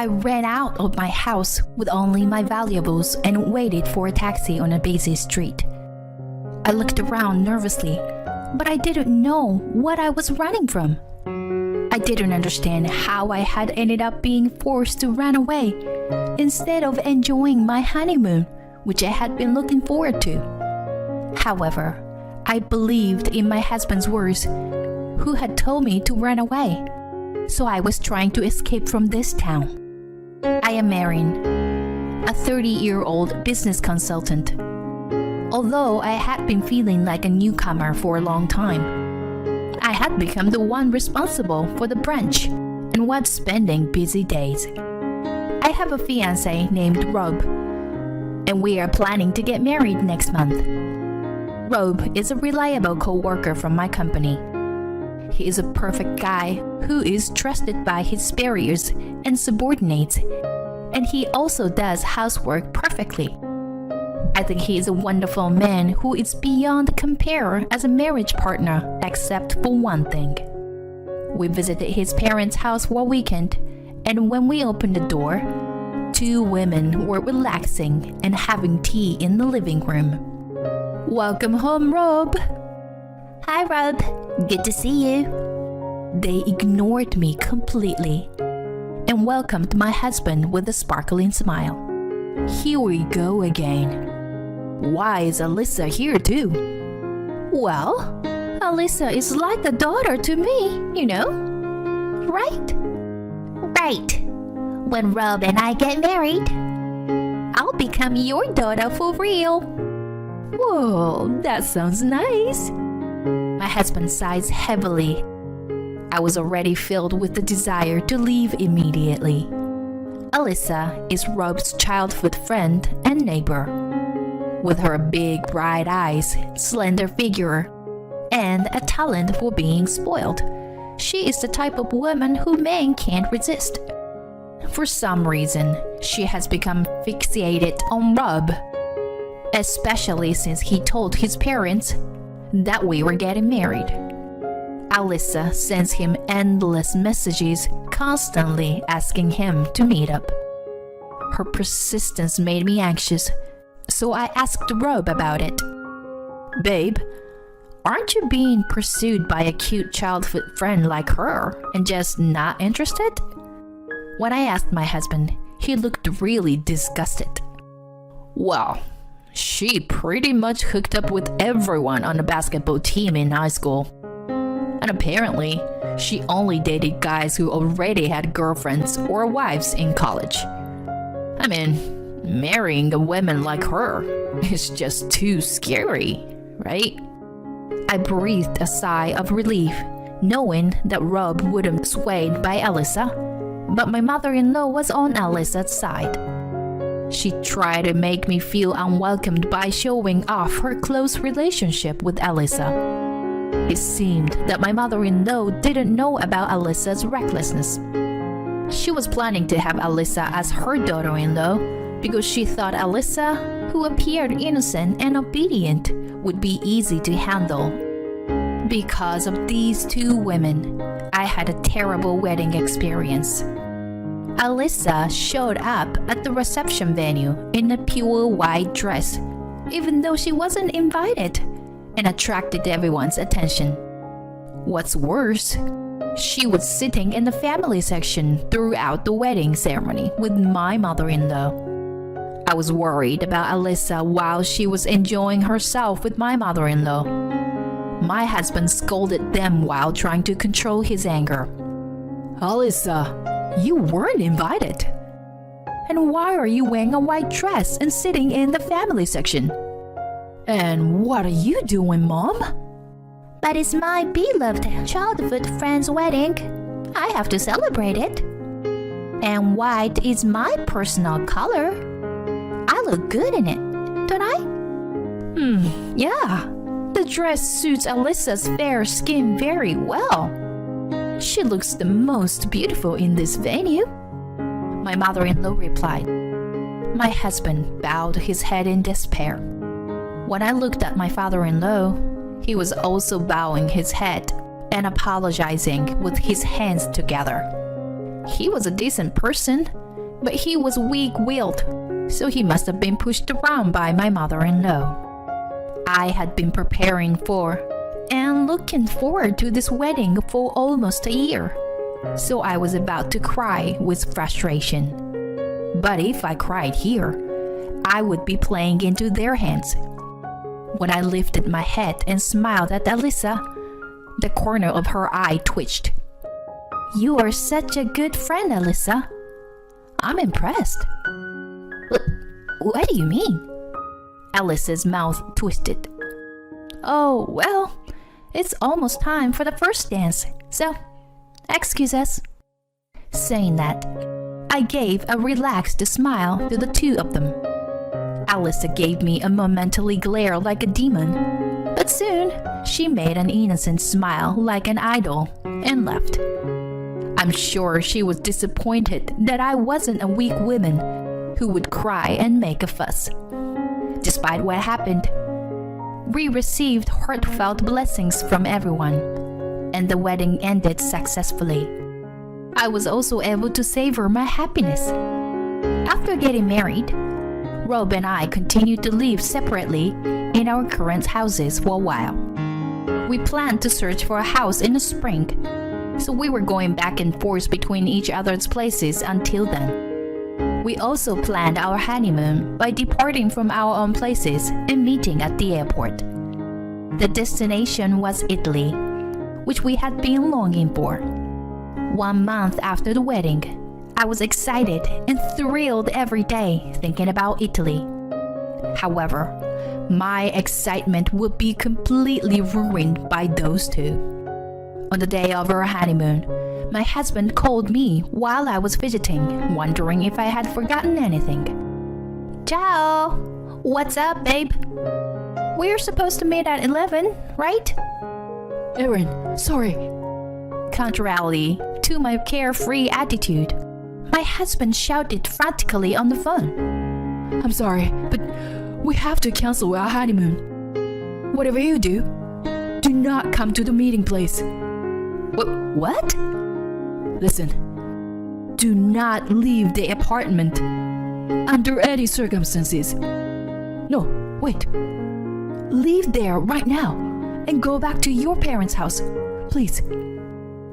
I ran out of my house with only my valuables and waited for a taxi on a busy street. I looked around nervously, but I didn't know what I was running from. I didn't understand how I had ended up being forced to run away instead of enjoying my honeymoon, which I had been looking forward to. However, I believed in my husband's words, who had told me to run away. So I was trying to escape from this town. I am Marin, a 30-year-old business consultant. Although I had been feeling like a newcomer for a long time, I had become the one responsible for the branch and was spending busy days. I have a fiancé named Rob, and we are planning to get married next month. Rob is a reliable co-worker from my company. He is a perfect guy who is trusted by his superiors and subordinates, and he also does housework perfectly. I think he is a wonderful man who is beyond compare as a marriage partner, except for one thing. We visited his parents' house one weekend, and when we opened the door, two women were relaxing and having tea in the living room. "Welcome home, Rob." "Hi, Rob. Good to see you." They ignored me completely and welcomed my husband with a sparkling smile. Here we go again. Why is Alyssa here too? Well, Alyssa is like a daughter to me, you know. Right? Right. When Rob and I get married, I'll become your daughter for real. Whoa, that sounds nice. My husband sighs heavily. I was already filled with the desire to leave immediately. Alyssa is Rob's childhood friend and neighbor. With her big bright eyes, slender figure, and a talent for being spoiled, she is the type of woman who men can't resist. For some reason, she has become fixated on Rob, especially since he told his parents that we were getting married. Alyssa sends him endless messages, constantly asking him to meet up. Her persistence made me anxious, so I asked Rob about it. "Babe, aren't you being pursued by a cute childhood friend like her and just not interested?" When I asked my husband, he looked really disgusted. "Well, she pretty much hooked up with everyone on the basketball team in high school. And apparently, she only dated guys who already had girlfriends or wives in college. I mean, marrying a woman like her is just too scary, right?" I breathed a sigh of relief, knowing that Rob wouldn't be swayed by Alyssa, but my mother-in-law was on Alyssa's side. She tried to make me feel unwelcomed by showing off her close relationship with Alyssa. It seemed that my mother-in-law didn't know about Alyssa's recklessness. She was planning to have Alyssa as her daughter-in-law because she thought Alyssa, who appeared innocent and obedient, would be easy to handle. Because of these two women, I had a terrible wedding experience. Alyssa showed up at the reception venue in a pure white dress, even though she wasn't invited, and attracted everyone's attention. What's worse, she was sitting in the family section throughout the wedding ceremony with my mother-in-law. I was worried about Alyssa while she was enjoying herself with my mother-in-law. My husband scolded them while trying to control his anger. "Alyssa, you weren't invited. And why are you wearing a white dress and sitting in the family section? And what are you doing, Mom?" "But it's my beloved childhood friend's wedding. I have to celebrate it. And white is my personal color. I look good in it, don't I?" Yeah. The dress suits Alyssa's fair skin very well. She looks the most beautiful in this venue, my mother-in-law replied. My husband bowed his head in despair. When I looked at my father-in-law, he was also bowing his head and apologizing with his hands together. He was a decent person, but he was weak-willed, so he must have been pushed around by my mother-in-law. I had been preparing for and looking forward to this wedding for almost a year, so I was about to cry with frustration. But if I cried here, I would be playing into their hands. When I lifted my head and smiled at Alyssa, the corner of her eye twitched. You are such a good friend, Alyssa. I'm impressed. What do you mean? Alyssa's mouth twisted. Oh, well, it's almost time for the first dance, so excuse us. Saying that, I gave a relaxed smile to the two of them. Alyssa gave me a momentary glare like a demon, but soon she made an innocent smile like an idol and left. I'm sure she was disappointed that I wasn't a weak woman who would cry and make a fuss. Despite what happened, we received heartfelt blessings from everyone, and the wedding ended successfully. I was also able to savor my happiness. After getting married, Rob and I continued to live separately in our current houses for a while. We planned to search for a house in the spring, so we were going back and forth between each other's places until then. We also planned our honeymoon by departing from our own places and meeting at the airport. The destination was Italy, which we had been longing for. 1 month after the wedding, I was excited and thrilled every day thinking about Italy. However, my excitement would be completely ruined by those two. On the day of our honeymoon, my husband called me while I was fidgeting, wondering if I had forgotten anything. Ciao! What's up, babe? We're supposed to meet at 11, right? Erin, sorry. Contrarily to my carefree attitude, my husband shouted frantically on the phone. I'm sorry, but we have to cancel our honeymoon. Whatever you do, do not come to the meeting place. What? Listen, do not leave the apartment under any circumstances. No, wait. Leave there right now and go back to your parents' house, please.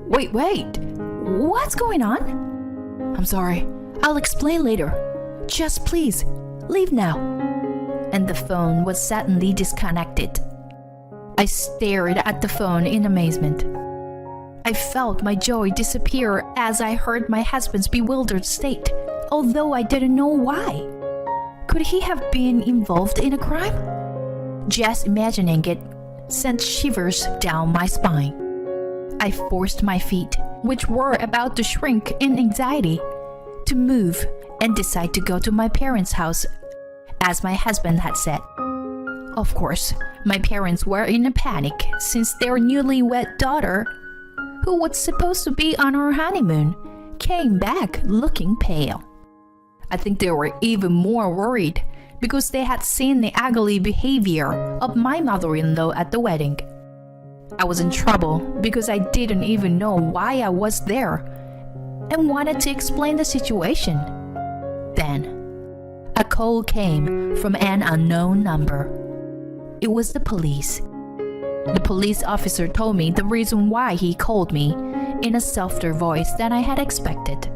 Wait. What's going on? I'm sorry. I'll explain later. Just please, leave now. And the phone was suddenly disconnected. I stared at the phone in amazement. I felt my joy disappear as I heard my husband's bewildered state, although I didn't know why. Could he have been involved in a crime? Just imagining it sent shivers down my spine. I forced my feet, which were about to shrink in anxiety, to move and decide to go to my parents' house, as my husband had said. Of course, my parents were in a panic since their newlywed daughter, who was supposed to be on her honeymoon, came back looking pale. I think they were even more worried because they had seen the ugly behavior of my mother-in-law at the wedding. I was in trouble because I didn't even know why I was there and wanted to explain the situation. Then, a call came from an unknown number. It was the police. The police officer told me the reason why he called me in a softer voice than I had expected.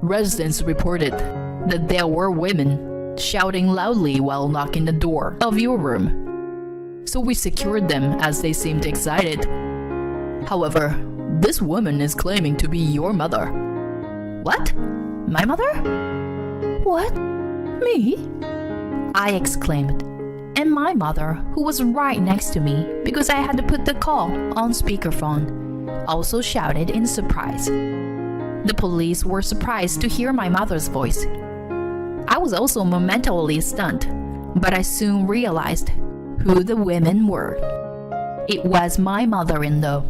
Residents reported that there were women shouting loudly while knocking the door of your room. So we secured them as they seemed excited. However, this woman is claiming to be your mother. What? My mother? What? Me? I exclaimed. And my mother, who was right next to me because I had to put the call on speakerphone, also shouted in surprise. The police were surprised to hear my mother's voice. I was also momentarily stunned, but I soon realized who the women were. It was my mother-in-law.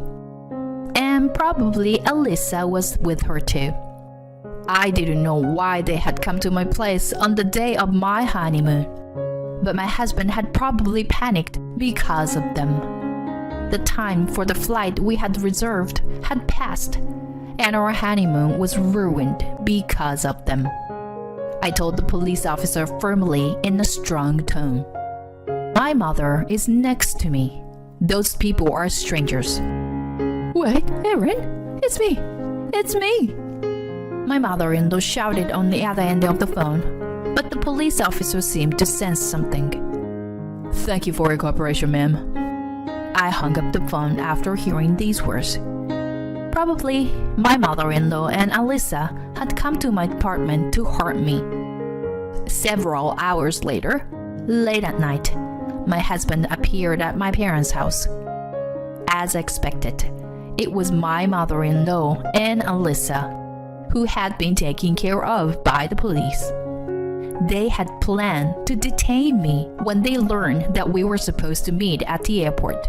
And probably Alyssa was with her too. I didn't know why they had come to my place on the day of my honeymoon, but my husband had probably panicked because of them. The time for the flight we had reserved had passed, and our honeymoon was ruined because of them. I told the police officer firmly in a strong tone. My mother is next to me. Those people are strangers. Wait, Erin, it's me. It's me. My mother-in-law shouted on the other end of the phone, but the police officer seemed to sense something. Thank you for your cooperation, ma'am. I hung up the phone after hearing these words. Probably my mother-in-law and Alyssa had come to my apartment to harm me. Several hours later, late at night, my husband appeared at my parents' house. As expected, it was my mother-in-law and Alyssa, who had been taken care of by the police. They had planned to detain me when they learned that we were supposed to meet at the airport.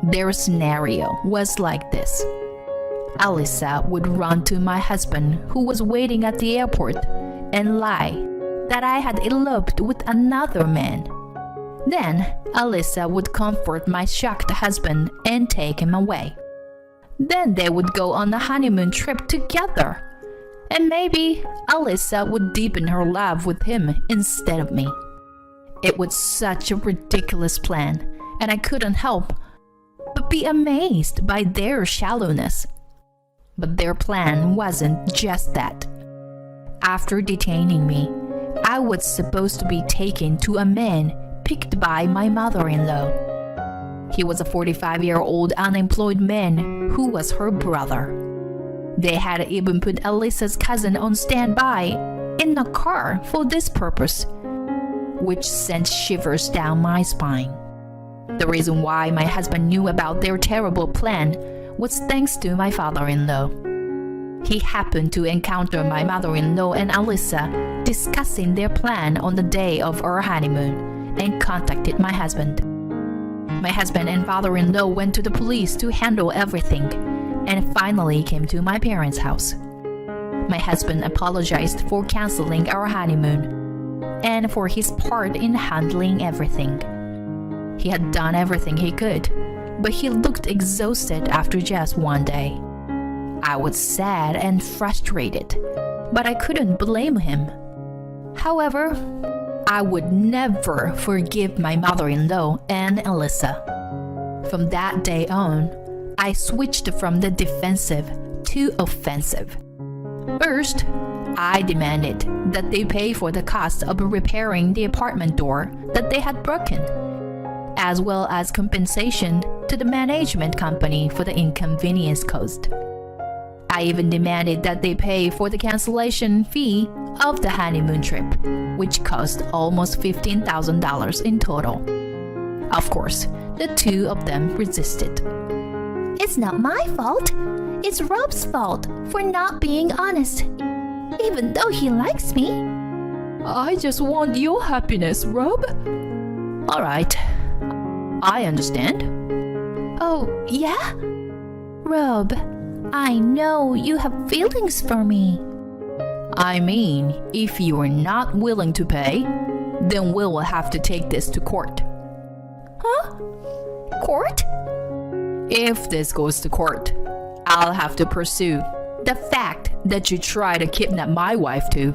Their scenario was like this. Alyssa would run to my husband, who was waiting at the airport, and lie that I had eloped with another man. Then Alyssa would comfort my shocked husband and take him away. Then they would go on a honeymoon trip together. And maybe Alyssa would deepen her love with him instead of me. It was such a ridiculous plan, and I couldn't help but be amazed by their shallowness. But their plan wasn't just that. After detaining me, I was supposed to be taken to a man picked by my mother-in-law. He was a 45-year-old unemployed man who was her brother. They had even put Alyssa's cousin on standby in a car for this purpose, which sent shivers down my spine. The reason why my husband knew about their terrible plan was thanks to my father-in-law. He happened to encounter my mother-in-law and Alyssa discussing their plan on the day of our honeymoon and contacted my husband. My husband and father-in-law went to the police to handle everything and finally came to my parents' house. My husband apologized for canceling our honeymoon and for his part in handling everything. He had done everything he could, but he looked exhausted after just one day. I was sad and frustrated, but I couldn't blame him. However, I would never forgive my mother-in-law and Alyssa. From that day on, I switched from the defensive to offensive. First, I demanded that they pay for the cost of repairing the apartment door that they had broken, as well as compensation to the management company for the inconvenience caused. I even demanded that they pay for the cancellation fee of the honeymoon trip, which cost almost $15,000 in total. Of course, the two of them resisted. It's not my fault. It's Rob's fault for not being honest, even though he likes me. I just want your happiness, Rob. All right, I understand. Oh, yeah? Rob, I know you have feelings for me. I mean, if you are not willing to pay, then we will have to take this to court. Huh? Court? If this goes to court, I'll have to pursue the fact that you tried to kidnap my wife too.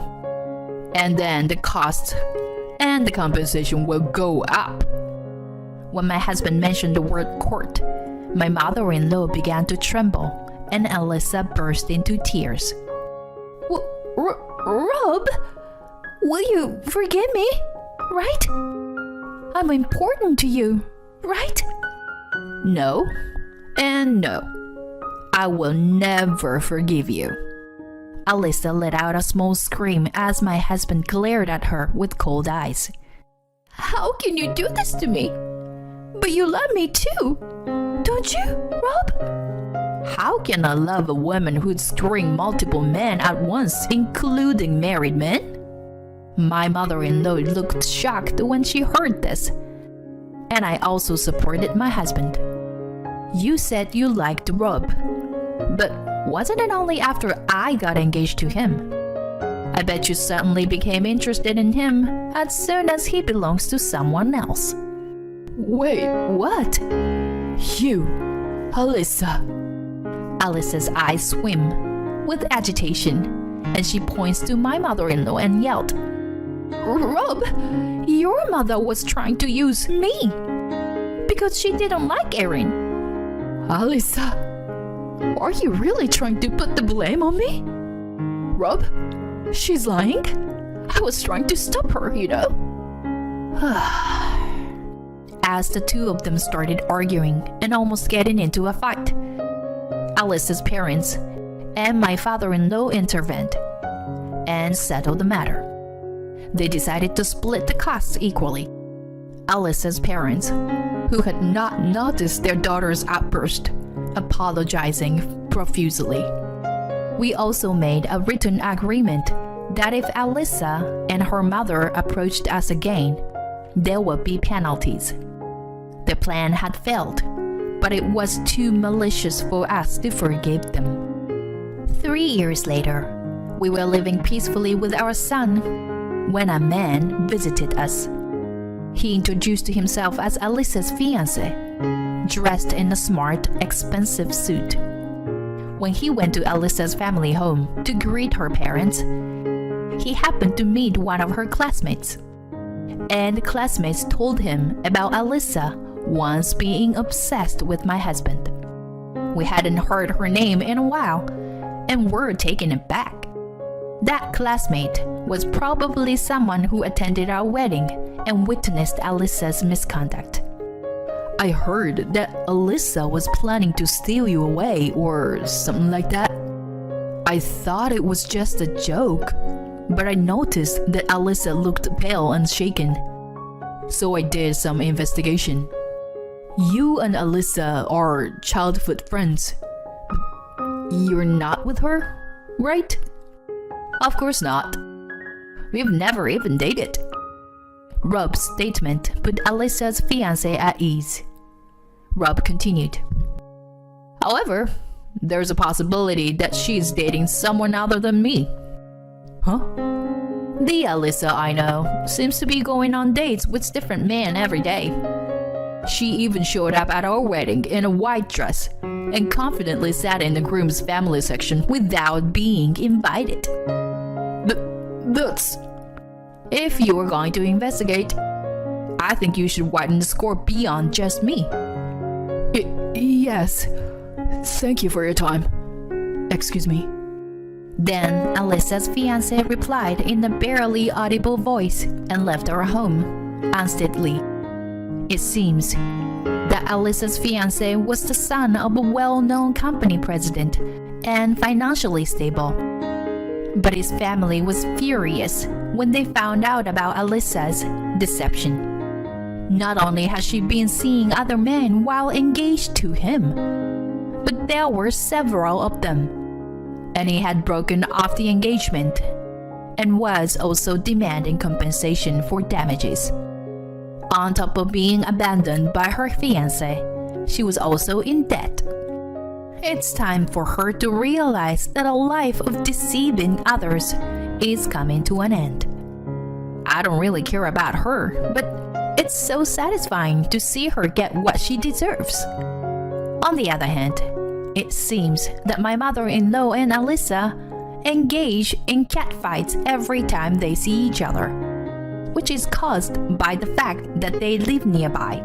And then the cost and the compensation will go up. When my husband mentioned the word court, my mother-in-law began to tremble and Alyssa burst into tears. Rob, will you forgive me, right? I'm important to you, right? No, and no. I will never forgive you. Alyssa let out a small scream as my husband glared at her with cold eyes. How can you do this to me? But you love me too, don't you, Rob? How can I love a woman who'd screwing multiple men at once, including married men? My mother-in-law looked shocked when she heard this, and I also supported my husband. You said you liked Rob, but wasn't it only after I got engaged to him? I bet you suddenly became interested in him as soon as he belongs to someone else. Wait, what? You, Alyssa. Alyssa's eyes swim with agitation, and she points to my mother-in-law and yelled, "Rob, your mother was trying to use me because she didn't like Erin." "Alyssa, are you really trying to put the blame on me?" "Rob, she's lying. I was trying to stop her, you know." As the two of them started arguing and almost getting into a fight, Alyssa's parents and my father-in-law intervened and settled the matter. They decided to split the costs equally. Alyssa's parents, who had not noticed their daughter's outburst, apologizing profusely. We also made a written agreement that if Alyssa and her mother approached us again, there would be penalties. The plan had failed, but it was too malicious for us to forgive them. 3 years later, we were living peacefully with our son when a man visited us. He introduced himself as Alyssa's fiancé, dressed in a smart, expensive suit. When he went to Alyssa's family home to greet her parents, he happened to meet one of her classmates. And the classmates told him about Alyssa once being obsessed with my husband. We hadn't heard her name in a while and were taken aback. That classmate was probably someone who attended our wedding and witnessed Alyssa's misconduct. "I heard that Alyssa was planning to steal you away or something like that. I thought it was just a joke, but I noticed that Alyssa looked pale and shaken. So I did some investigation. You and Alyssa are childhood friends. You're not with her, right?" "Of course not. We've never even dated." Rob's statement put Alyssa's fiancé at ease. Rob continued, "However, there's a possibility that she's dating someone other than me." "Huh?" "The Alyssa I know seems to be going on dates with different men every day. She even showed up at our wedding in a white dress and confidently sat in the groom's family section without being invited." That's... If you are going to investigate, I think you should widen the score beyond just me." Yes. Thank you for your time. Excuse me." Then Alyssa's fiancé replied in a barely audible voice and left our home unsteadily. It seems that Alyssa's fiancé was the son of a well-known company president and financially stable. But his family was furious when they found out about Alyssa's deception. Not only has she been seeing other men while engaged to him, but there were several of them, and he had broken off the engagement and was also demanding compensation for damages. On top of being abandoned by her fiancé, she was also in debt. It's time for her to realize that a life of deceiving others is coming to an end. I don't really care about her, but it's so satisfying to see her get what she deserves. On the other hand, it seems that my mother-in-law and Alyssa engage in catfights every time they see each other, which is caused by the fact that they live nearby.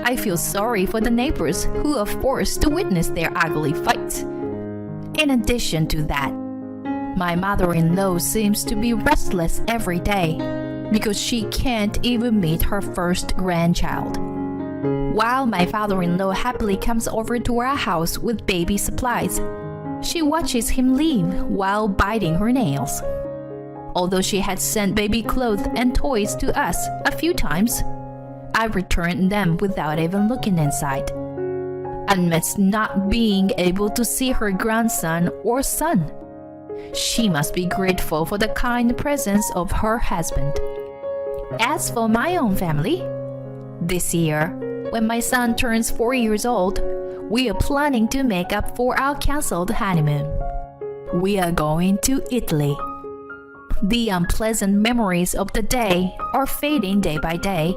I feel sorry for the neighbors who are forced to witness their ugly fights. In addition to that, my mother-in-law seems to be restless every day because she can't even meet her first grandchild. While my father-in-law happily comes over to our house with baby supplies, she watches him leave while biting her nails. Although she had sent baby clothes and toys to us a few times, I returned them without even looking inside. Amidst not being able to see her grandson or son, she must be grateful for the kind presence of her husband. As for my own family, this year, when my son turns 4 years old, we are planning to make up for our cancelled honeymoon. We are going to Italy. The unpleasant memories of the day are fading day by day,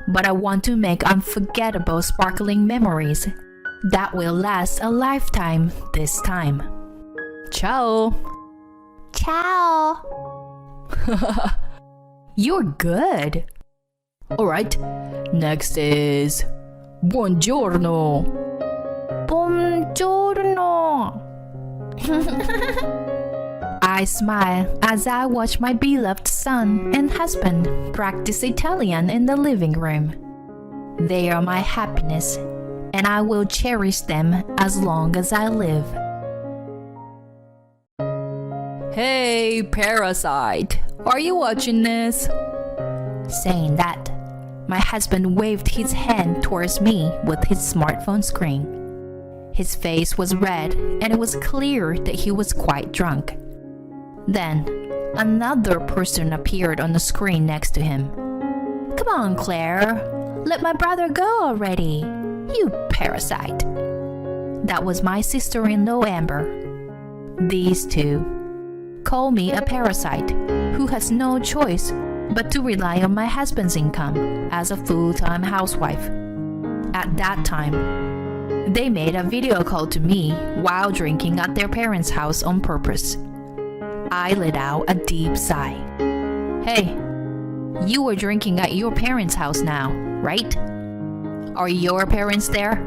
but I want to make unforgettable sparkling memories that will last a lifetime this time. Ciao! Ciao. You're good. Alright, next is buongiorno. Buongiorno. I smile as I watch my beloved son and husband practice Italian in the living room. They are my happiness, and I will cherish them as long as I live. Hey, parasite, are you watching this? Saying that, my husband waved his hand towards me with his smartphone screen. His face was red, and it was clear that he was quite drunk. Then, another person appeared on the screen next to him. Come on, Claire. Let my brother go already. You parasite. That was my sister-in-law, Amber. These two call me a parasite who has no choice but to rely on my husband's income as a full-time housewife. At that time, they made a video call to me while drinking at their parents' house on purpose. I let out a deep sigh. Hey, you were drinking at your parents' house now, right? Are your parents there?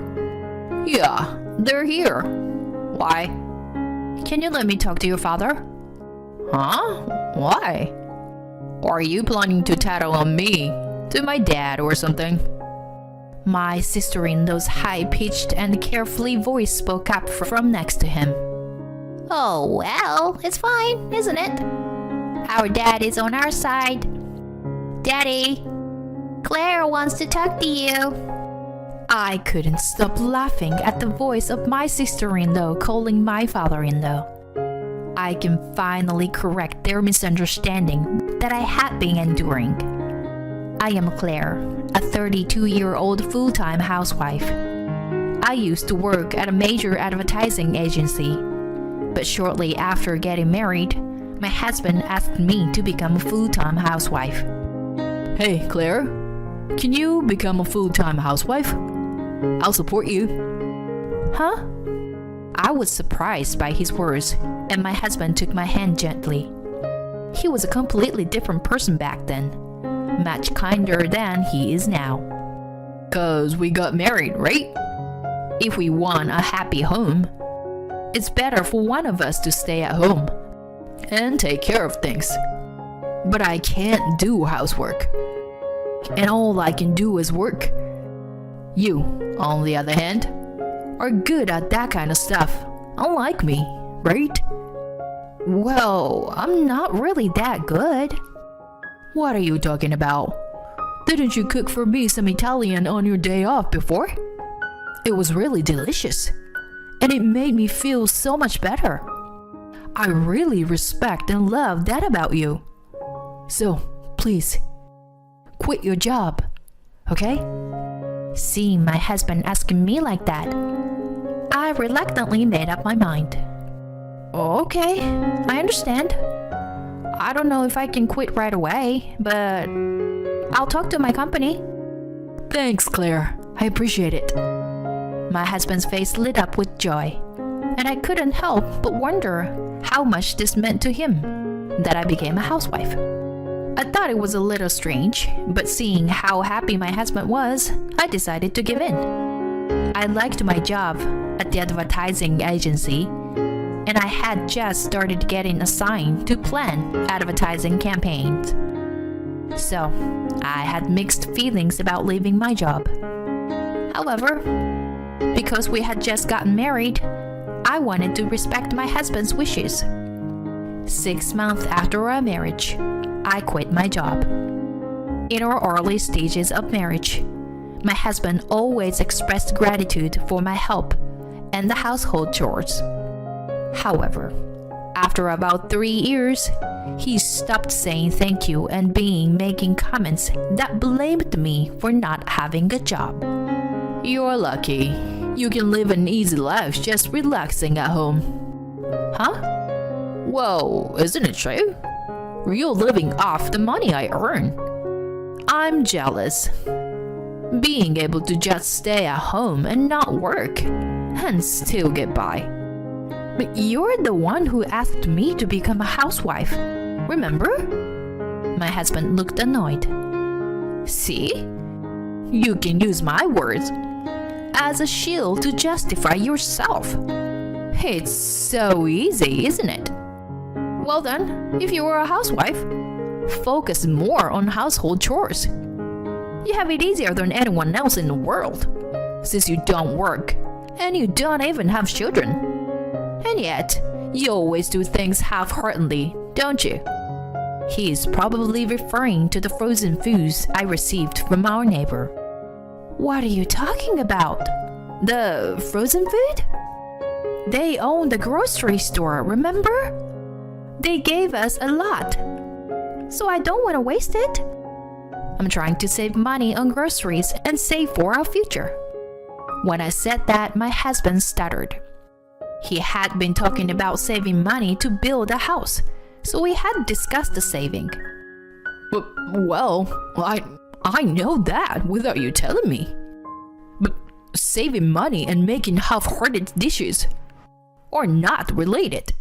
Yeah, they're here. Why? Can you let me talk to your father? Huh? Why? Are you planning to tattle on me, to my dad or something? My sister-in-law's high-pitched and carefully voice spoke up from next to him. Oh, well, it's fine, isn't it? Our dad is on our side. Daddy, Claire wants to talk to you. I couldn't stop laughing at the voice of my sister-in-law calling my father-in-law. I can finally correct their misunderstanding that I had been enduring. I am Claire, a 32-year-old full-time housewife. I used to work at a major advertising agency. But shortly after getting married, my husband asked me to become a full-time housewife. Hey, Claire, can you become a full-time housewife? I'll support you. Huh? I was surprised by his words, and my husband took my hand gently. He was a completely different person back then, much kinder than he is now. 'Cause we got married, right? If we want a happy home, it's better for one of us to stay at home and take care of things. But I can't do housework, and all I can do is work. You, on the other hand, are good at that kind of stuff, unlike me, right? Well, I'm not really that good. What are you talking about? Didn't you cook for me some Italian on your day off before? It was really delicious, and it made me feel so much better. I really respect and love that about you. So, please, quit your job, okay? Seeing my husband asking me like that, I reluctantly made up my mind. Okay, I understand. I don't know if I can quit right away, but I'll talk to my company. Thanks, Claire. I appreciate it. My husband's face lit up with joy, and I couldn't help but wonder how much this meant to him, that I became a housewife. I thought it was a little strange, but seeing how happy my husband was, I decided to give in. I liked my job at the advertising agency, and I had just started getting assigned to plan advertising campaigns. So, I had mixed feelings about leaving my job. However, because we had just gotten married, I wanted to respect my husband's wishes. 6 months after our marriage, I quit my job. In our early stages of marriage, my husband always expressed gratitude for my help and the household chores. However, after about 3 years, he stopped saying thank you and making comments that blamed me for not having a job. You're lucky. You can live an easy life just relaxing at home. Huh? Whoa, isn't it true? You're living off the money I earn. I'm jealous. Being able to just stay at home and not work, and still get by. But you're the one who asked me to become a housewife. Remember? My husband looked annoyed. See? You can use my words as a shield to justify yourself. It's so easy, isn't it? Well then, if you were a housewife, focus more on household chores. You have it easier than anyone else in the world, since you don't work and you don't even have children. And yet, you always do things half-heartedly, don't you? He is probably referring to the frozen foods I received from our neighbor. What are you talking about? The frozen food? They own the grocery store, remember? They gave us a lot, so I don't want to waste it. I'm trying to save money on groceries and save for our future. When I said that, my husband stuttered. He had been talking about saving money to build a house, so we had discussed the saving. Well, I know that without you telling me. But saving money and making half-hearted dishes are not related.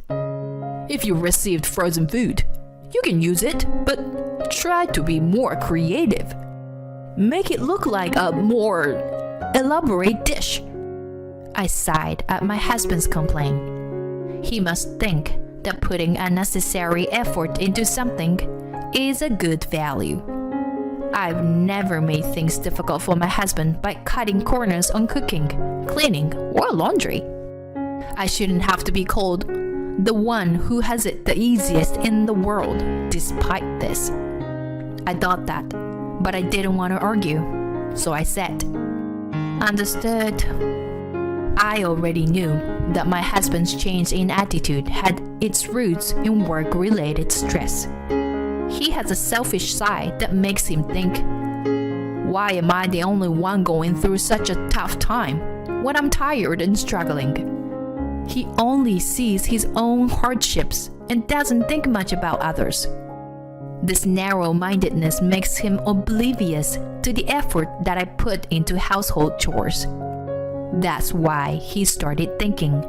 If you received frozen food, you can use it, but try to be more creative. Make it look like a more elaborate dish. I sighed at my husband's complaint. He must think that putting unnecessary effort into something is a good value. I've never made things difficult for my husband by cutting corners on cooking, cleaning, or laundry. I shouldn't have to be called the one who has it the easiest in the world, despite this. I thought that, but I didn't want to argue, so I said, "Understood." I already knew that my husband's change in attitude had its roots in work-related stress. He has a selfish side that makes him think, why am I the only one going through such a tough time when I'm tired and struggling? He only sees his own hardships and doesn't think much about others. This narrow-mindedness makes him oblivious to the effort that I put into household chores. That's why he started thinking,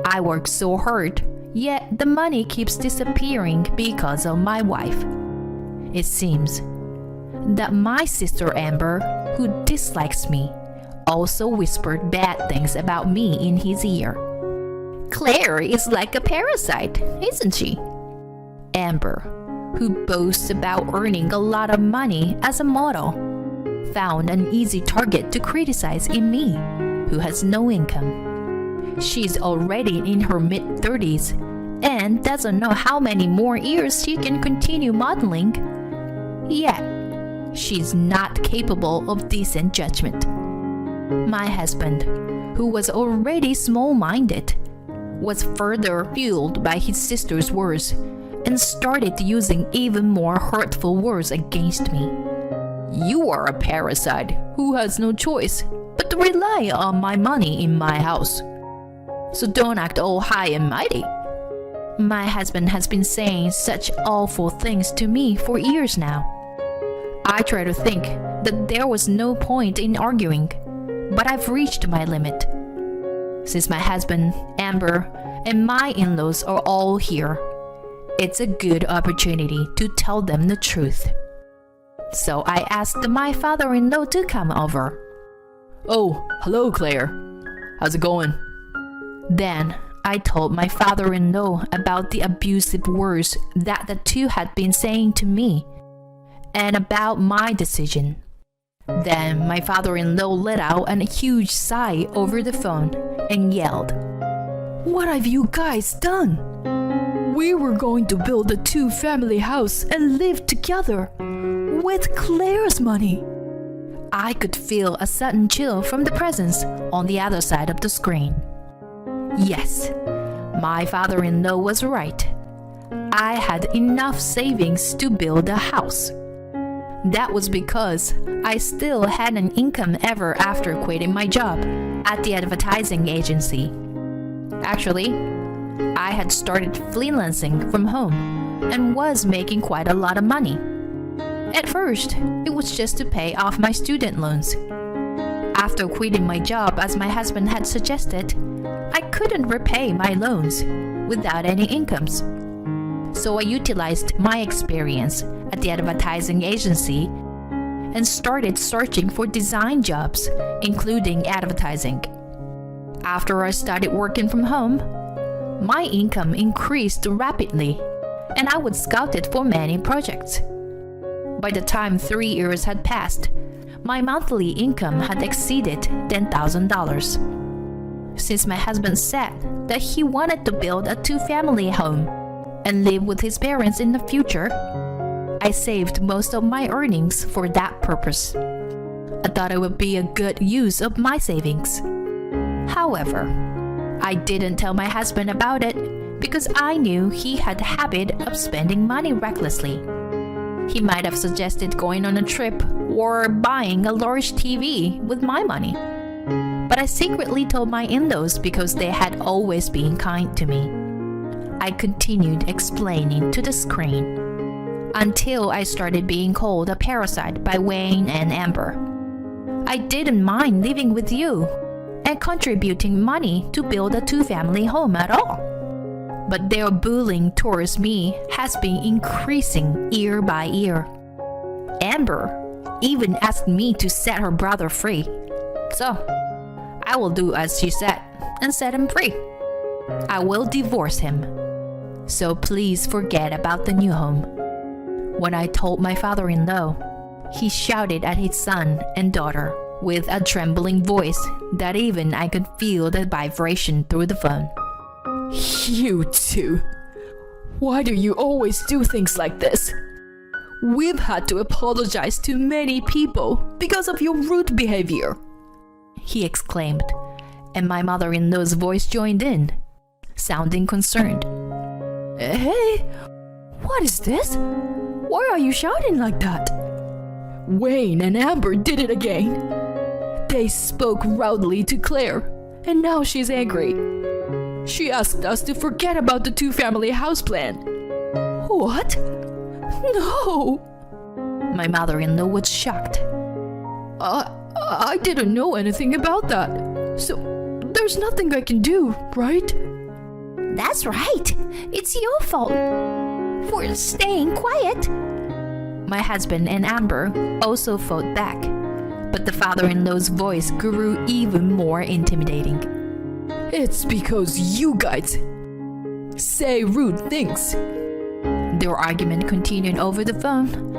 I work so hard, yet the money keeps disappearing because of my wife. It seems that my sister Amber, who dislikes me, also whispered bad things about me in his ear. Claire is like a parasite, isn't she? Amber, who boasts about earning a lot of money as a model, found an easy target to criticize in me, who has no income. She's already in her mid-30s and doesn't know how many more years she can continue modeling. Yet, she's not capable of decent judgment. My husband, who was already small-minded, was further fueled by his sister's words and started using even more hurtful words against me. You are a parasite who has no choice but to rely on my money in my house. So don't act all high and mighty. My husband has been saying such awful things to me for years now. I try to think that there was no point in arguing, but I've reached my limit. Since my husband, Amber, and my in-laws are all here, it's a good opportunity to tell them the truth. So I asked my father-in-law to come over. Oh, hello, Claire. How's it going? Then I told my father-in-law about the abusive words that the two had been saying to me and about my decision. Then my father-in-law let out a huge sigh over the phone and yelled, What have you guys done? We were going to build a two-family house and live together with Claire's money. I could feel a sudden chill from the presence on the other side of the screen. Yes, my father-in-law was right. I had enough savings to build a house. That was because I still had an income ever after quitting my job at the advertising agency. Actually, I had started freelancing from home and was making quite a lot of money. At first, it was just to pay off my student loans. After quitting my job as my husband had suggested, I couldn't repay my loans without any incomes. So I utilized my experience at the advertising agency and started searching for design jobs, including advertising. After I started working from home, my income increased rapidly, and I was scouted for many projects. By the time 3 years had passed, my monthly income had exceeded $10,000. Since my husband said that he wanted to build a two-family home and live with his parents in the future, I saved most of my earnings for that purpose. I thought it would be a good use of my savings. However, I didn't tell my husband about it because I knew he had a habit of spending money recklessly. He might have suggested going on a trip or buying a large TV with my money. But I secretly told my in-laws because they had always been kind to me. I continued explaining to the screen until I started being called a parasite by Wayne and Amber. I didn't mind living with you and contributing money to build a two-family home at all. But their bullying towards me has been increasing year by year. Amber even asked me to set her brother free. So, I will do as she said and set him free. I will divorce him. So please forget about the new home. When I told my father-in-law, he shouted at his son and daughter with a trembling voice that even I could feel the vibration through the phone. You two. Why do you always do things like this? We've had to apologize to many people because of your rude behavior, he exclaimed, and my mother-in-law's voice joined in, sounding concerned. Hey, what is this? Why are you shouting like that? Wayne and Amber did it again. They spoke rudely to Claire, and now she's angry. She asked us to forget about the two-family house plan. What? No! My mother-in-law was shocked. I didn't know anything about that. So, there's nothing I can do, right? That's right. It's your fault for staying quiet. My husband and Amber also fought back, but the father-in-law's voice grew even more intimidating. It's because you guys say rude things. Their argument continued over the phone,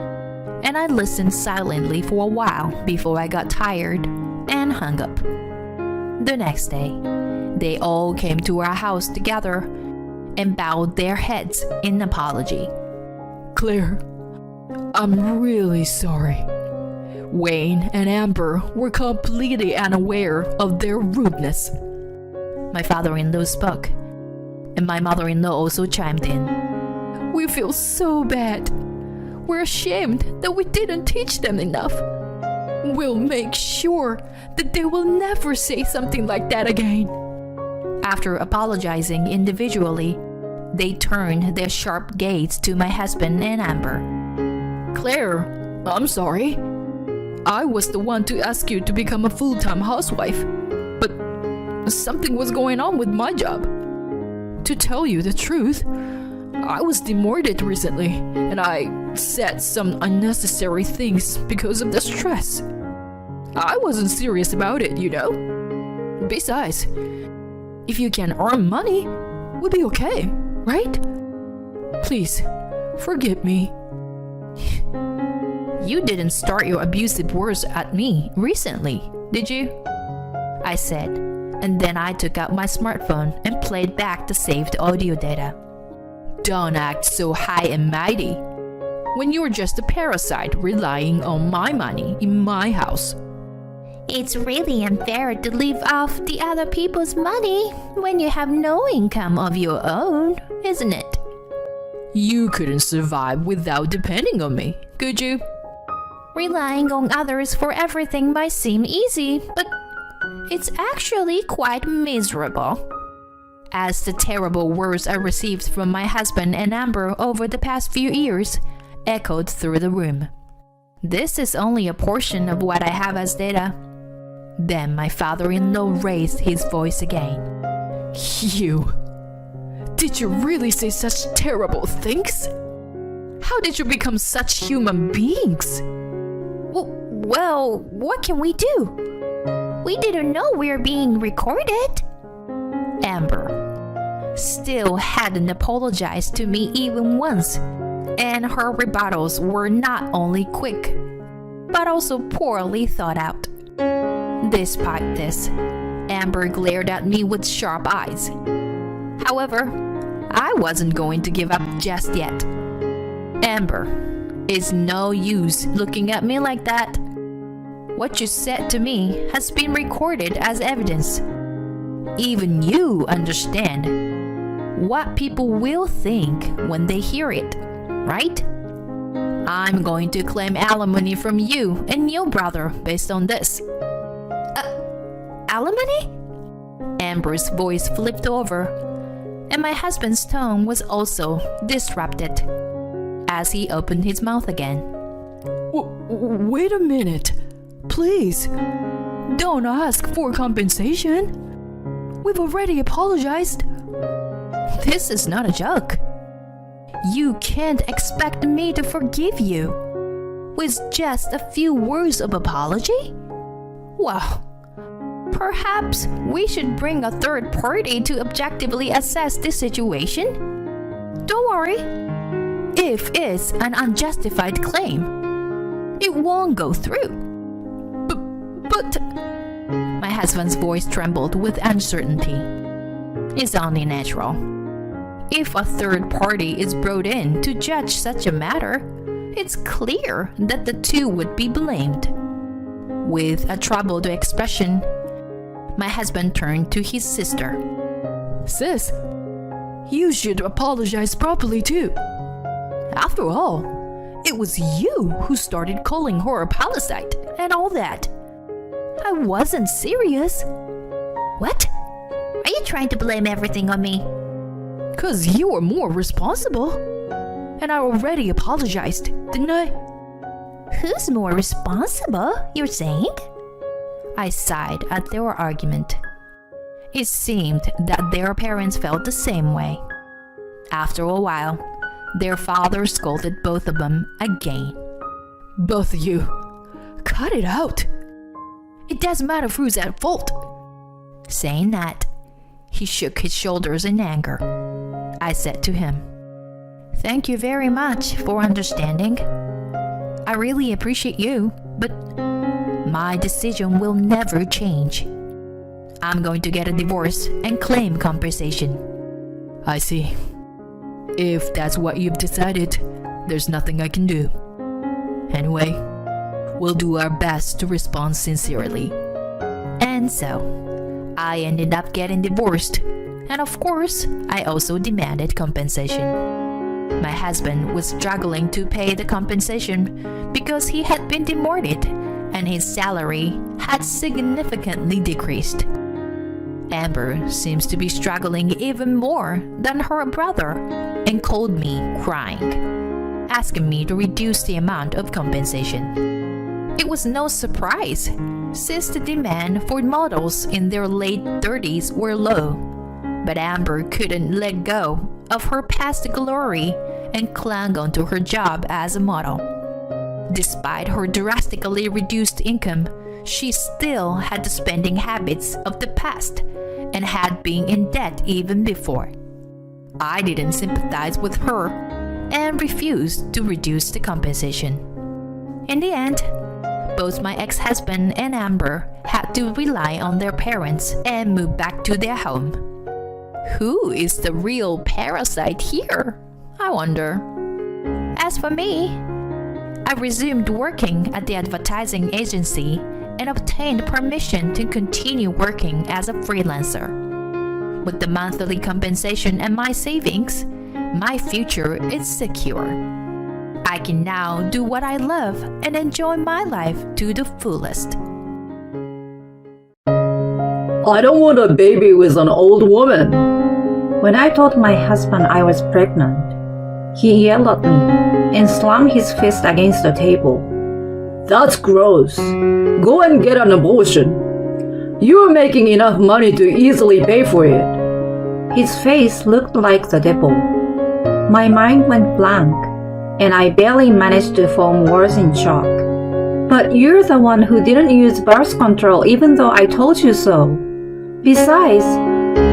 and I listened silently for a while before I got tired and hung up. The next day, they all came to our house together and bowed their heads in apology. Claire, I'm really sorry. Wayne and Amber were completely unaware of their rudeness. My father-in-law spoke, and my mother-in-law also chimed in. We feel so bad. We're ashamed that we didn't teach them enough. We'll make sure that they will never say something like that again. After apologizing individually, they turned their sharp gaze to my husband and Amber. Claire, I'm sorry. I was the one to ask you to become a full-time housewife, but something was going on with my job. To tell you the truth, I was demoted recently, and I said some unnecessary things because of the stress. I wasn't serious about it, you know. Besides, if you can earn money, we'll be okay, right? Please, forgive me. You didn't start your abusive words at me recently, did you? I said, and then I took out my smartphone and played back the saved audio data. Don't act so high and mighty when you're just a parasite relying on my money in my house. It's really unfair to live off the other people's money when you have no income of your own, isn't it? You couldn't survive without depending on me, could you? Relying on others for everything might seem easy, but it's actually quite miserable. As the terrible words I received from my husband and Amber over the past few years echoed through the room. This is only a portion of what I have as data. Then my father-in-law raised his voice again. You. Did you really say such terrible things? How did you become such human beings? Well, what can we do? We didn't know we were being recorded. Amber still hadn't apologized to me even once, and her rebuttals were not only quick, but also poorly thought out. Despite this, Amber glared at me with sharp eyes. However, I wasn't going to give up just yet. Amber, it's no use looking at me like that. What you said to me has been recorded as evidence. Even you understand what people will think when they hear it, right? I'm going to claim alimony from you and your brother based on this. Alimony? Amber's voice flipped over, and my husband's tone was also disrupted as he opened his mouth again. Wait a minute. Please, don't ask for compensation. We've already apologized. This is not a joke. You can't expect me to forgive you with just a few words of apology? Well, perhaps we should bring a third party to objectively assess the situation. Don't worry. If it's an unjustified claim, it won't go through. But my husband's voice trembled with uncertainty. It's only natural. If a third party is brought in to judge such a matter, it's clear that the two would be blamed. With a troubled expression, my husband turned to his sister. Sis, you should apologize properly too. After all, it was you who started calling her a parasite and all that. I wasn't serious. What? Are you trying to blame everything on me? 'Cause you were more responsible. And I already apologized, didn't I? Who's more responsible, you're saying? I sighed at their argument. It seemed that their parents felt the same way. After a while, their father scolded both of them again. Both of you, cut it out. It doesn't matter who's at fault. Saying that, he shook his shoulders in anger. I said to him, "Thank you very much for understanding. I really appreciate you, but my decision will never change. I'm going to get a divorce and claim compensation." I see. If that's what you've decided, there's nothing I can do. Anyway, we'll do our best to respond sincerely. And so, I ended up getting divorced, and of course, I also demanded compensation. My husband was struggling to pay the compensation because he had been demoted and his salary had significantly decreased. Amber seems to be struggling even more than her brother and called me crying, asking me to reduce the amount of compensation. It was no surprise, since the demand for models in their late 30s were low, but Amber couldn't let go of her past glory and clung onto her job as a model. Despite her drastically reduced income, she still had the spending habits of the past and had been in debt even before. I didn't sympathize with her and refused to reduce the compensation. In the end, both my ex-husband and Amber had to rely on their parents and move back to their home. Who is the real parasite here, I wonder? As for me, I resumed working at the advertising agency and obtained permission to continue working as a freelancer. With the monthly compensation and my savings, my future is secure. I can now do what I love and enjoy my life to the fullest. I don't want a baby with an old woman. When I told my husband I was pregnant, he yelled at me and slammed his fist against the table. That's gross. Go and get an abortion. You're making enough money to easily pay for it. His face looked like the devil. My mind went blank, and I barely managed to form words in shock. But you're the one who didn't use birth control even though I told you so. Besides,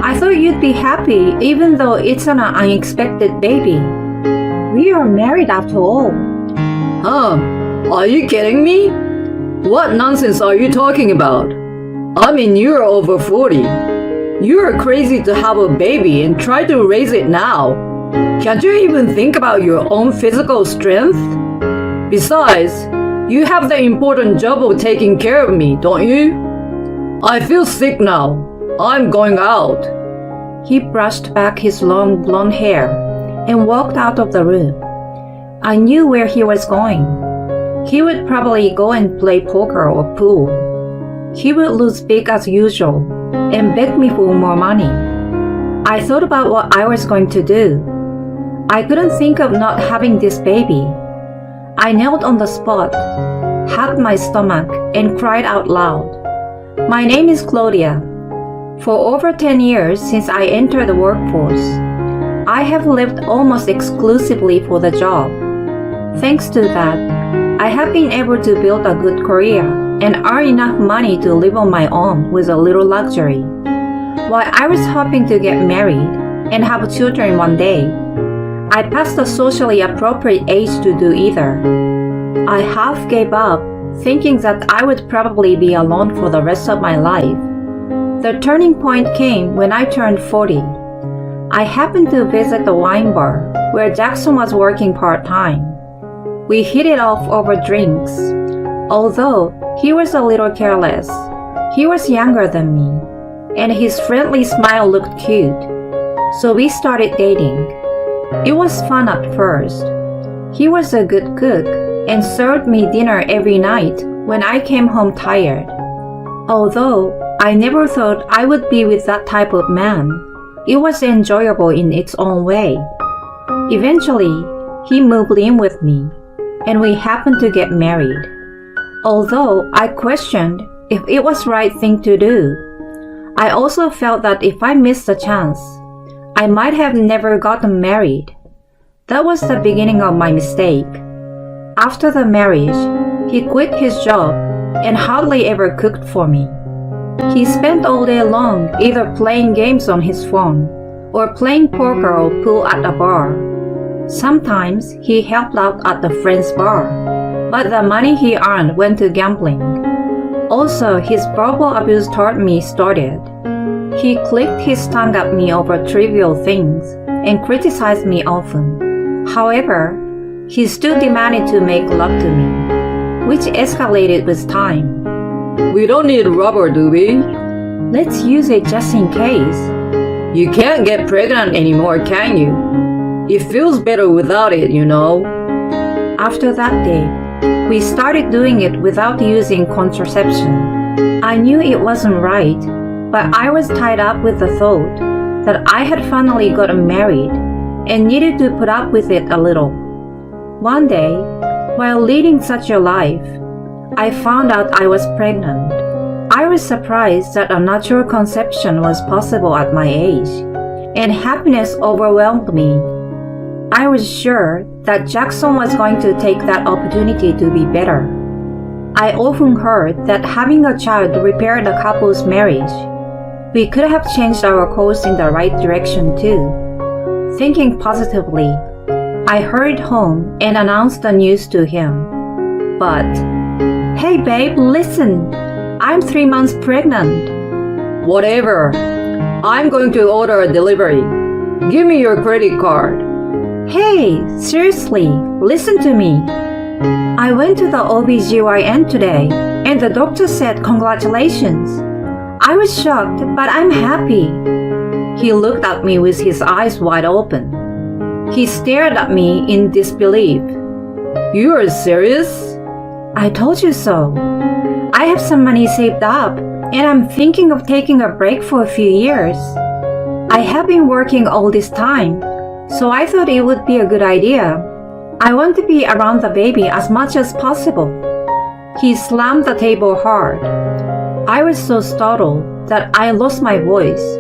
I thought you'd be happy even though it's an unexpected baby. We are married after all. Are you kidding me? What nonsense are you talking about? I mean, you're over 40. You're crazy to have a baby and try to raise it now. Can't you even think about your own physical strength? Besides, you have the important job of taking care of me, don't you? I feel sick now. I'm going out. He brushed back his long blonde hair and walked out of the room. I knew where he was going. He would probably go and play poker or pool. He would lose big as usual and beg me for more money. I thought about what I was going to do. I couldn't think of not having this baby. I knelt on the spot, hugged my stomach, and cried out loud. My name is Claudia. For over 10 years since I entered the workforce, I have lived almost exclusively for the job. Thanks to that, I have been able to build a good career and earn enough money to live on my own with a little luxury. While I was hoping to get married and have children one day, I passed the socially appropriate age to do either. I half gave up, thinking that I would probably be alone for the rest of my life. The turning point came when I turned 40. I happened to visit the wine bar where Jackson was working part-time. We hit it off over drinks. Although he was a little careless, he was younger than me, and his friendly smile looked cute. So we started dating. It was fun at first. He was a good cook and served me dinner every night when I came home tired. Although I never thought I would be with that type of man, it was enjoyable in its own way. Eventually, he moved in with me, and we happened to get married. Although I questioned if it was the right thing to do, I also felt that if I missed the chance, I might have never gotten married. That was the beginning of my mistake. After the marriage, he quit his job and hardly ever cooked for me. He spent all day long either playing games on his phone or playing poker or pool at a bar. Sometimes he helped out at the friend's bar, but the money he earned went to gambling. Also, his verbal abuse toward me started. He clicked his tongue at me over trivial things and criticized me often. However, he still demanded to make love to me, which escalated with time. We don't need rubber, do we? Let's use it just in case. You can't get pregnant anymore, can you? It feels better without it, you know. After that day, we started doing it without using contraception. I knew it wasn't right, but I was tied up with the thought that I had finally gotten married and needed to put up with it a little. One day, while leading such a life, I found out I was pregnant. I was surprised that a natural conception was possible at my age, and happiness overwhelmed me. I was sure that Jackson was going to take that opportunity to be better. I often heard that having a child repaired a couple's marriage. We could have changed our course in the right direction too. Thinking positively, I hurried home and announced the news to him. But, hey babe, listen, I'm 3 months pregnant. Whatever. I'm going to order a delivery. Give me your credit card. Hey, seriously, listen to me. I went to the OBGYN today and the doctor said congratulations. I was shocked, but I'm happy. He looked at me with his eyes wide open. He stared at me in disbelief. You are serious? I told you so. I have some money saved up and I'm thinking of taking a break for a few years. I have been working all this time, so I thought it would be a good idea. I want to be around the baby as much as possible. He slammed the table hard. I was so startled that I lost my voice.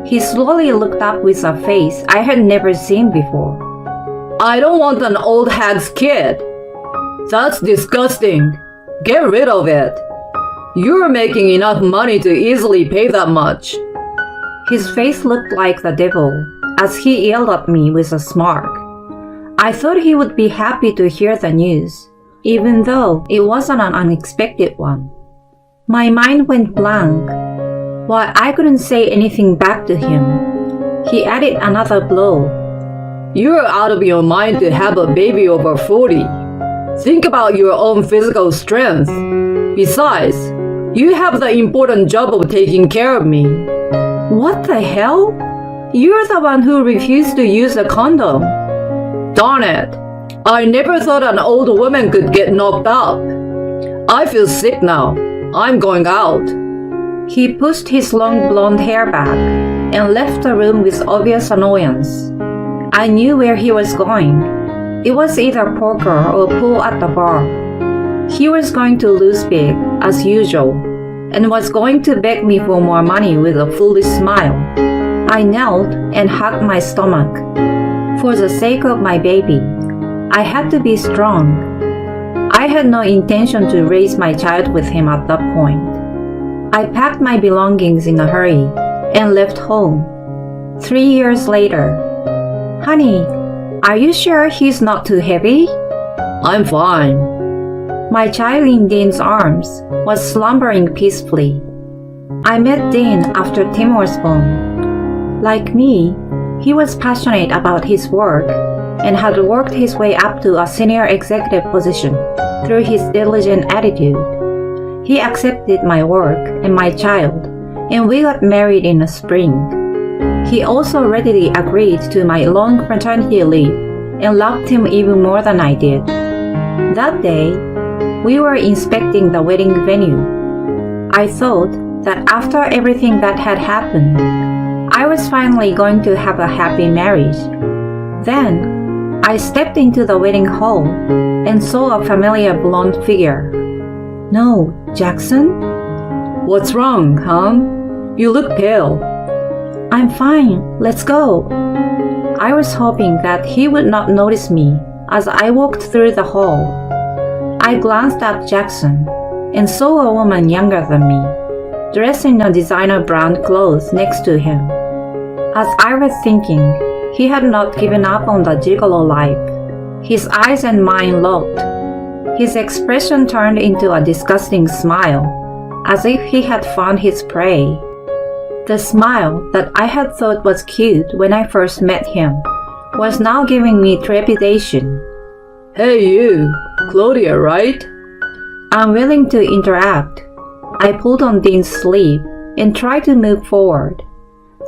He slowly looked up with a face I had never seen before. I don't want an old hag's kid. That's disgusting. Get rid of it. You're making enough money to easily pay that much. His face looked like the devil as he yelled at me with a smirk. I thought he would be happy to hear the news, even though it wasn't an unexpected one. My mind went blank. While I couldn't say anything back to him, he added another blow. You're out of your mind to have a baby over 40. Think about your own physical strength. Besides, you have the important job of taking care of me. What the hell? You're the one who refused to use a condom. Darn it. I never thought an old woman could get knocked up. I feel sick now. I'm going out. He pushed his long blonde hair back and left the room with obvious annoyance. I knew where he was going. It was either poker or pool at the bar. He was going to lose big, as usual, and was going to beg me for more money with a foolish smile. I knelt and hugged my stomach. For the sake of my baby, I had to be strong. I had no intention to raise my child with him at that point. I packed my belongings in a hurry and left home. 3 years later. Honey, are you sure he's not too heavy? I'm fine. My child in Dean's arms was slumbering peacefully. I met Dean after Tim was born. Like me, he was passionate about his work and had worked his way up to a senior executive position through his diligent attitude. He accepted my work and my child, and we got married in the spring. He also readily agreed to my long paternity leave and loved him even more than I did. That day, we were inspecting the wedding venue. I thought that after everything that had happened, I was finally going to have a happy marriage. Then, I stepped into the wedding hall and saw a familiar blonde figure. No, Jackson? What's wrong, hon? You look pale. I'm fine, let's go. I was hoping that he would not notice me as I walked through the hall. I glanced at Jackson and saw a woman younger than me, dressed in a designer brand clothes next to him. As I was thinking, he had not given up on the gigolo life. His eyes and mine locked. His expression turned into a disgusting smile, as if he had found his prey. The smile that I had thought was cute when I first met him was now giving me trepidation. Hey you, Claudia, right? Unwilling to interact, I pulled on Dean's sleeve and tried to move forward.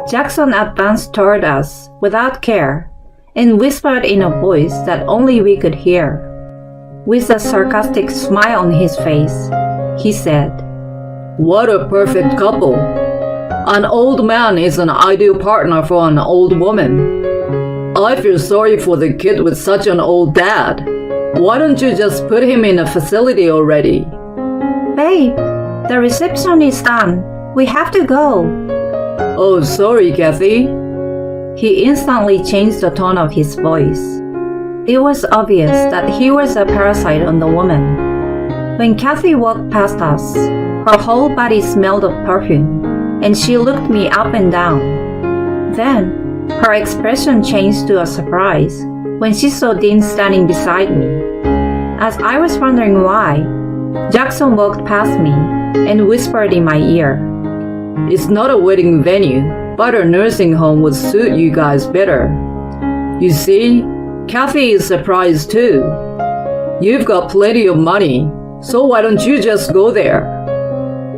Jackson advanced toward us without care and whispered in a voice that only we could hear. With a sarcastic smile on his face, he said, What a perfect couple. An old man is an ideal partner for an old woman. I feel sorry for the kid with such an old dad. Why don't you just put him in a facility already? Babe, the reception is done. We have to go. Oh, sorry, Kathy. He instantly changed the tone of his voice. It was obvious that he was a parasite on the woman. When Kathy walked past us, her whole body smelled of perfume, and she looked me up and down. Then, her expression changed to a surprise when she saw Dean standing beside me. As I was wondering why, Jackson walked past me and whispered in my ear, It's not a wedding venue, but a nursing home would suit you guys better. You see, Kathy is surprised too. You've got plenty of money, so why don't you just go there?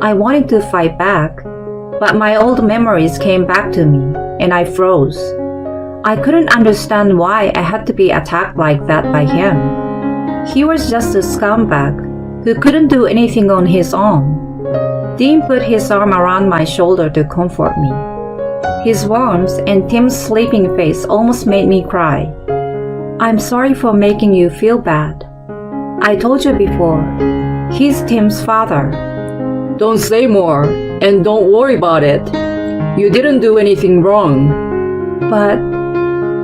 I wanted to fight back, but my old memories came back to me, and I froze. I couldn't understand why I had to be attacked like that by him. He was just a scumbag who couldn't do anything on his own. Dean put his arm around my shoulder to comfort me. His warmth and Tim's sleeping face almost made me cry. I'm sorry for making you feel bad. I told you before, he's Tim's father. Don't say more, and don't worry about it. You didn't do anything wrong. But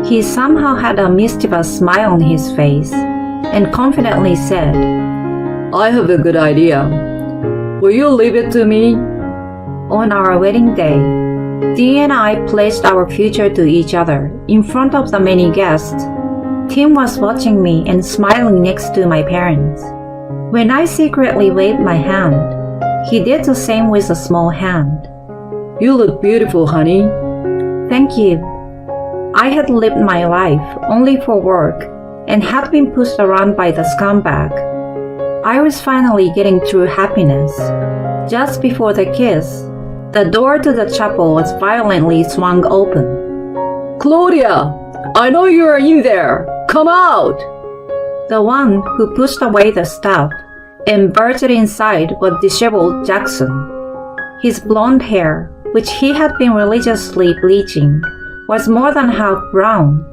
he somehow had a mischievous smile on his face and confidently said, I have a good idea. Will you leave it to me? On our wedding day, Dee and I pledged our future to each other in front of the many guests. Tim was watching me and smiling next to my parents. When I secretly waved my hand, he did the same with a small hand. You look beautiful, honey. Thank you. I had lived my life only for work and had been pushed around by the scumbag. I was finally getting true happiness. Just before the kiss, the door to the chapel was violently swung open. Claudia, I know you are in there. Come out! The one who pushed away the staff and barged inside was disheveled Jackson. His blonde hair, which he had been religiously bleaching, was more than half brown,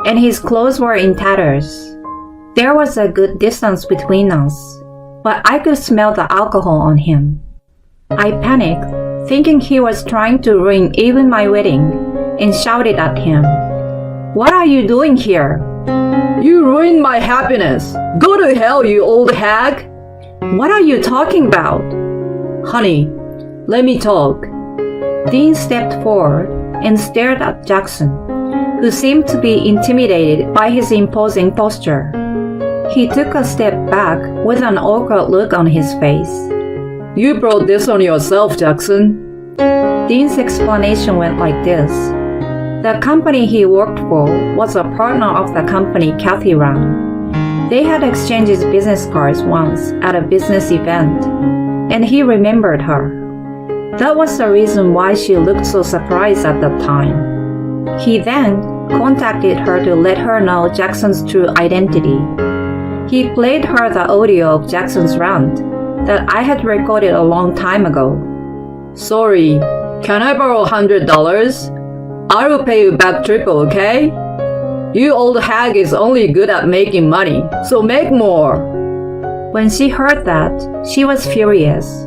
and his clothes were in tatters. There was a good distance between us, but I could smell the alcohol on him. I panicked, thinking he was trying to ruin even my wedding, and shouted at him, "What are you doing here?" You ruined my happiness. Go to hell, you old hag. What are you talking about? Honey, let me talk. Dean stepped forward and stared at Jackson, who seemed to be intimidated by his imposing posture. He took a step back with an awkward look on his face. You brought this on yourself, Jackson. Dean's explanation went like this. The company he worked for was a partner of the company Kathy ran. They had exchanged business cards once at a business event, and he remembered her. That was the reason why she looked so surprised at the time. He then contacted her to let her know Jackson's true identity. He played her the audio of Jackson's rant that I had recorded a long time ago. Sorry, can I borrow $100? I will pay you back triple, okay? You old hag is only good at making money, so make more. When she heard that, she was furious.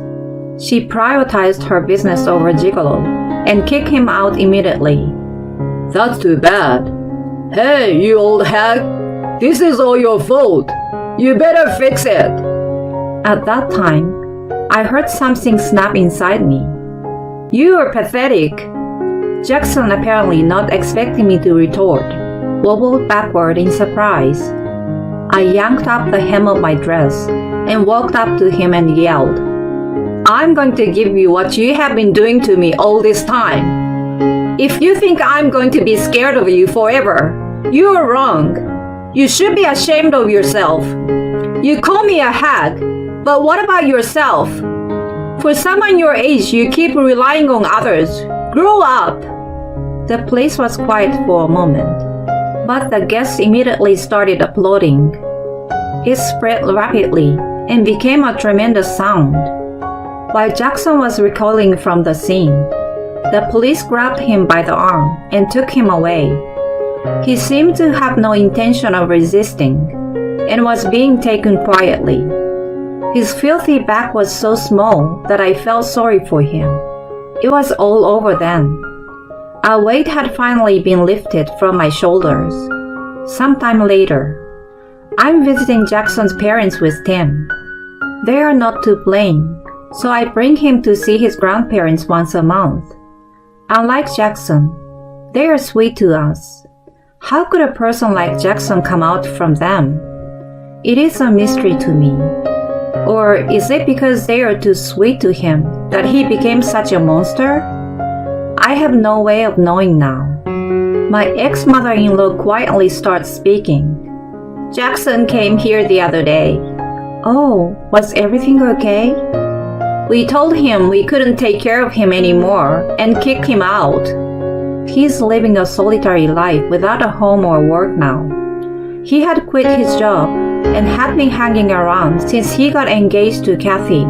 She prioritized her business over Gigolo and kicked him out immediately. That's too bad. Hey, you old hag, this is all your fault. You better fix it. At that time, I heard something snap inside me. You are pathetic. Jackson, apparently not expecting me to retort, wobbled backward in surprise. I yanked up the hem of my dress and walked up to him and yelled, I'm going to give you what you have been doing to me all this time. If you think I'm going to be scared of you forever, you are wrong. You should be ashamed of yourself. You call me a hag, but what about yourself? For someone your age, you keep relying on others. Grow up. The place was quiet for a moment, but the guests immediately started applauding. It spread rapidly and became a tremendous sound. While Jackson was recoiling from the scene, the police grabbed him by the arm and took him away. He seemed to have no intention of resisting and was being taken quietly. His filthy back was so small that I felt sorry for him. It was all over then. A weight had finally been lifted from my shoulders. Sometime later, I'm visiting Jackson's parents with Tim. They are not to blame, so I bring him to see his grandparents once a month. Unlike Jackson, they are sweet to us. How could a person like Jackson come out from them? It is a mystery to me. Or is it because they are too sweet to him that he became such a monster? I have no way of knowing now. My ex-mother-in-law quietly starts speaking. Jackson came here the other day. Oh, was everything okay? We told him we couldn't take care of him anymore and kicked him out. He's living a solitary life without a home or work now. He had quit his job and had been hanging around since he got engaged to Kathy.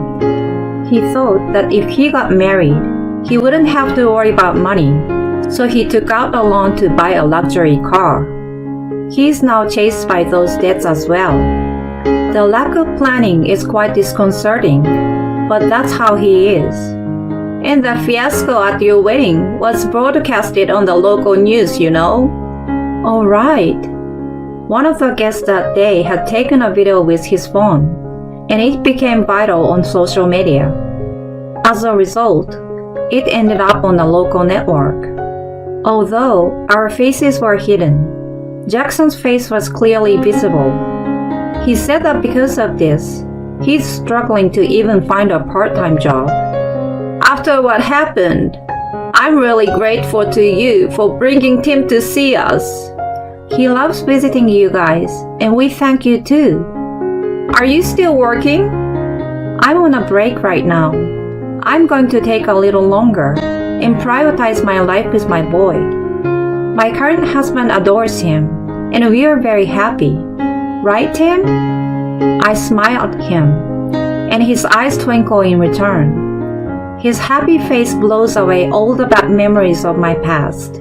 He thought that if he got married, he wouldn't have to worry about money, so he took out a loan to buy a luxury car. He is now chased by those debts as well. The lack of planning is quite disconcerting, but that's how he is. And the fiasco at your wedding was broadcasted on the local news, you know? All right. One of the guests that day had taken a video with his phone, and it became viral on social media. As a result, it ended up on a local network. Although our faces were hidden, Jackson's face was clearly visible. He said that because of this, he's struggling to even find a part-time job. After what happened, I'm really grateful to you for bringing Tim to see us. He loves visiting you guys, and we thank you too. Are you still working? I'm on a break right now. I'm going to take a little longer and prioritize my life with my boy. My current husband adores him, and we are very happy. Right, Tim? I smiled at him, and his eyes twinkle in return. His happy face blows away all the bad memories of my past.